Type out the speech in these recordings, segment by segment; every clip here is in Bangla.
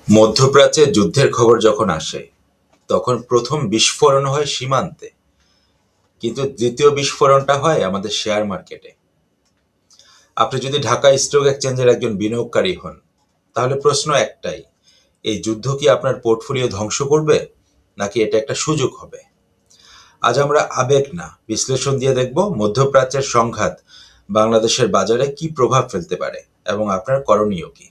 মধ্যপ্রাচ্যে যুদ্ধের খবর যখন আসে তখন প্রথম বিস্ফোরণ হয় সীমান্তে, কিন্তু দ্বিতীয় বিস্ফোরণটা হয় আমাদের শেয়ার মার্কেটে। আপনি যদি ঢাকা স্টক এক্সচেঞ্জের একজন বিনিয়োগকারী হন, তাহলে প্রশ্ন একটাই: এই যুদ্ধ কি আপনার পোর্টফোলিও ধ্বংস করবে, নাকি এটা একটা সুযোগ হবে? আজ আমরা আবেগ না, বিশ্লেষণ দিয়ে দেখব মধ্যপ্রাচ্যের সংঘাত বাংলাদেশের বাজারে কি প্রভাব ফেলতে পারে এবং আপনার করণীয় কি।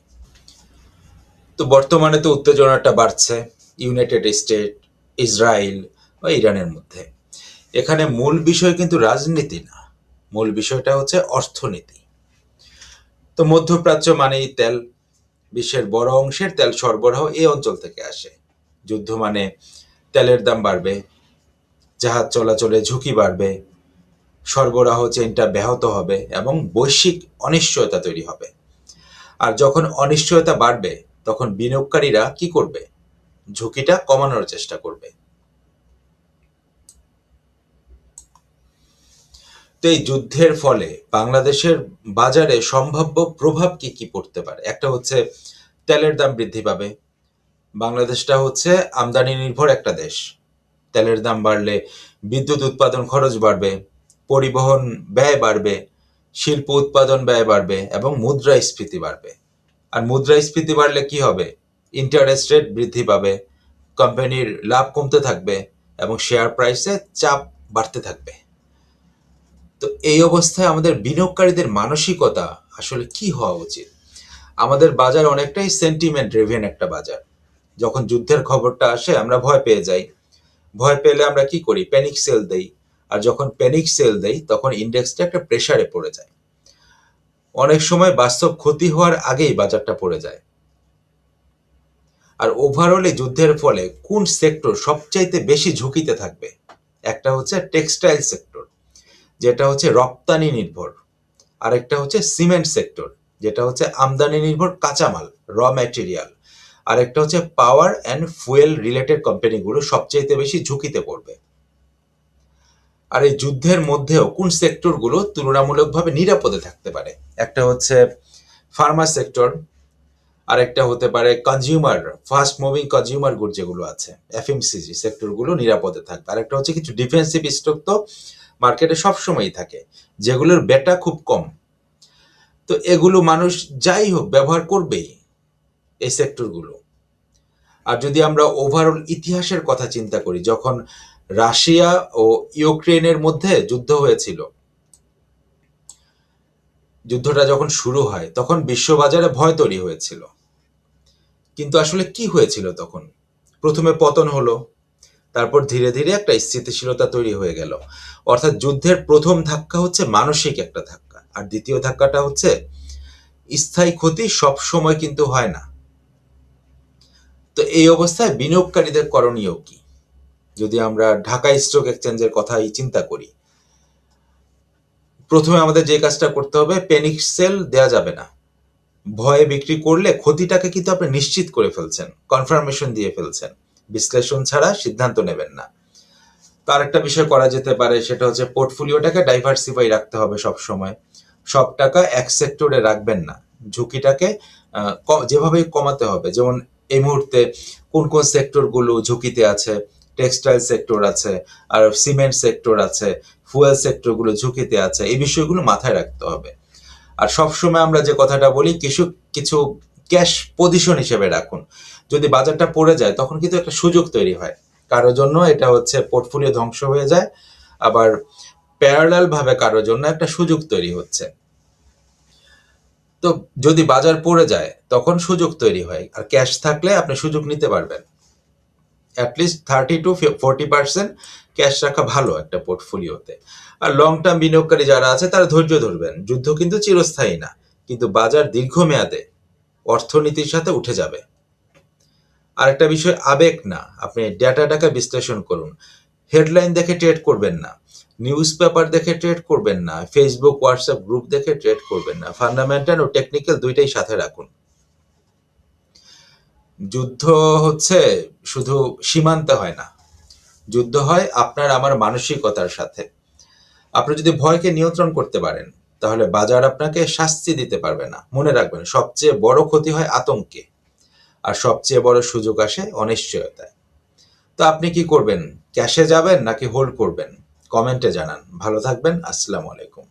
তো বর্তমানে তো উত্তেজনাটা বাড়ছে ইউনাইটেড স্টেট, ইসরায়েল বা ইরানের মধ্যে। এখানে মূল বিষয় কিন্তু রাজনীতি না, মূল বিষয়টা হচ্ছে অর্থনীতি। তো মধ্যপ্রাচ্য মানেই তেল, বিশ্বের বড় অংশের তেল সরবরাহ এই অঞ্চল থেকে আসে। যুদ্ধ মানে তেলের দাম বাড়বে, জাহাজ চলাচলে ঝুঁকি বাড়বে, সরবরাহ চেইনটা ব্যাহত হবে এবং বৈশ্বিক অনিশ্চয়তা তৈরি হবে। আর যখন অনিশ্চয়তা বাড়বে তখন বিনিয়োগকারীরা কি করবে? ঝুঁকিটা কমানোর চেষ্টা করবে। তো এই যুদ্ধের ফলে বাংলাদেশের বাজারে সম্ভাব্য প্রভাব কি কি পড়তে পারে? একটা হচ্ছে তেলের দাম বৃদ্ধি পাবে। বাংলাদেশটা হচ্ছে আমদানি নির্ভর একটা দেশ। তেলের দাম বাড়লে বিদ্যুৎ উৎপাদন খরচ বাড়বে, পরিবহন ব্যয় বাড়বে, শিল্প উৎপাদন ব্যয় বাড়বে এবং মুদ্রাস্ফীতি বাড়বে। আর মুদ্রাস্ফীতি বাড়লে কি হবে? ইন্টারেস্ট রেট বৃদ্ধি পাবে, কোম্পানির লাভ কমতে থাকবে এবং শেয়ার প্রাইসে চাপ বাড়তে থাকবে। তো এই অবস্থায় আমাদের বিনিয়োগকারীদের মানসিকতা আসলে কি হওয়া উচিত? আমাদের বাজার অনেকটাই সেন্টিমেন্ট ড্রিভেন একটা বাজার। যখন যুদ্ধের খবরটা আসে আমরা ভয় পেয়ে যাই। ভয় পেলে আমরা কি করি? প্যানিক সেল দেই। আর যখন প্যানিক সেল দেই তখন ইন্ডেক্সটা একটা প্রেসারে পড়ে যায়। অনেক সময় বাস্তব ক্ষতি হওয়ার আগেই বাজারটা পড়ে যায়। আর ওভারঅল এই যুদ্ধের ফলে কোন সেক্টর সবচাইতে বেশি ঝুঁকিতে থাকবে? একটা হচ্ছে টেক্সটাইল সেক্টর, যেটা হচ্ছে রপ্তানি নির্ভর। আরেকটা হচ্ছে সিমেন্ট সেক্টর, যেটা হচ্ছে আমদানি নির্ভর কাঁচামাল, র ম্যাটেরিয়াল। আরেকটা হচ্ছে পাওয়ার অ্যান্ড ফুয়েল রিলেটেড কোম্পানিগুলো সবচাইতে বেশি ঝুঁকিতে পড়বে। আর এই যুদ্ধের মধ্যেও কোন সেক্টরগুলো তুলনামূলকভাবে নিরাপদে থাকতে পারে? একটা হচ্ছে ফার্মা সেক্টর, আরেকটা হতে পারে consumer, fast moving consumer good যেগুলো আছে, এফএমসিজি সেক্টরগুলো নিরাপদে থাকবে। আরেকটা হচ্ছে কিছু ডিফেন্সিভ স্টক তো মার্কেটে সবসময়ই থাকে, যেগুলোর বেটা খুব কম। তো এগুলো মানুষ যাই হোক ব্যবহার করবেই, এই সেক্টরগুলো। আর যদি আমরা ওভারঅল ইতিহাসের কথা চিন্তা করি, যখন রাশিয়া ও ইউক্রেনের মধ্যে যুদ্ধ হয়েছিল, যুদ্ধটা যখন শুরু হয় তখন বিশ্ববাজারে ভয় তৈরি হয়েছিল। কিন্তু আসলে কি হয়েছিল তখন? প্রথমে পতন হলো, তারপর ধীরে ধীরে একটা স্থিতিশীলতা তৈরি হয়ে গেল। অর্থাৎ যুদ্ধের প্রথম ধাক্কা হচ্ছে মানসিক একটা ধাক্কা, আর দ্বিতীয় ধাক্কাটা হচ্ছে স্থায়ী ক্ষতি সব সময় কিন্তু হয় না। তো এই অবস্থায় বিনিয়োগকারীদের করণীয় কি? যদি আমরা ঢাকা স্টক এক্সচেঞ্জের কথাই চিন্তা করি, প্রথমে আমাদের যে কাজটা করতে হবে, প্যানিক সেল দেয়া যাবে না। ভয়ে বিক্রি করলে ক্ষতিটাকে কিন্তু আপনি নিশ্চিত করে ফেলছেন, কনফার্মেশন দিয়ে ফেলছেন। বিশ্লেষণ ছাড়া সিদ্ধান্ত নেবেন না। তার একটা বিষয় করা যেতে পারে, সেটা হচ্ছে পোর্টফোলিওটাকে ডাইভার্সিফাই রাখতে হবে সব সময়। সব টাকা এক সেক্টরে রাখবেন না, ঝুঁকিটাকে যেভাবেই কমাতে হবে। যেমন এই মুহূর্তে কোন কোন সেক্টরগুলো ঝুঁকিতে আছে? টেক্সটাইল সেক্টর আছে, আর সিমেন্ট সেক্টর আছে, ফুয়েল সেক্টরগুলো ঝুঁকিতে আছে। এই বিষয়গুলো মাথায় রাখতে হবে। আর সবসময় আমরা যে কথাটা বলি, কিছু কিছু ক্যাশ পজিশন হিসেবে রাখুন। যদি বাজারটা পড়ে যায় তখন কিন্তু একটা সুযোগ তৈরি হয়, কারোর জন্য এটা হচ্ছে পোর্টফোলিও ধ্বংস হয়ে যায়, আবার প্যারালাল ভাবে কারোর জন্য একটা সুযোগ তৈরি হচ্ছে। তো যদি বাজার পড়ে যায় তখন সুযোগ তৈরি হয়, আর ক্যাশ থাকলে আপনি সুযোগ নিতে পারবেন। অ্যাটলিস্ট 30 to 40% ক্যাশ রাখা ভালো একটা পোর্টফোলিওতে। আর লং টার্ম বিনিয়োগকারী যারা আছে তারা ধৈর্য ধরবেন। যুদ্ধ কিন্তু চিরস্থায়ী না, কিন্তু বাজার দীর্ঘমেয়াদে অর্থনীতির সাথে উঠে যাবে। আরেকটা বিষয়, আবেগ না, আপনি ডেটাটাকে বিশ্লেষণ করুন। হেডলাইন দেখে ট্রেড করবেন না, নিউজ পেপার দেখে ট্রেড করবেন না, ফেসবুক হোয়াটসঅ্যাপ গ্রুপ দেখে ট্রেড করবেন না। ফান্ডামেন্টাল ও টেকনিক্যাল দুইটাই সাথে রাখুন। যুদ্ধ হচ্ছে শুধু সীমান্তে হয় না, যুদ্ধ হয় আপনার আমার মানসিকতার সাথে। আপনি যদি ভয়কে নিয়ন্ত্রণ করতে পারেন, তাহলে বাজার আপনাকে শাস্তি দিতে পারবে না। মনে রাখবেন, সবচেয়ে বড় ক্ষতি হয় আতঙ্কে। আর সবচেয়ে বড় সুযোগ আসে অনিশ্চয়তায়। তো আপনি কি করবেন? ক্যাশে যাবেন নাকি হোল্ড করবেন? কমেন্টে জানান। ভালো থাকবেন। আসসালামু আলাইকুম।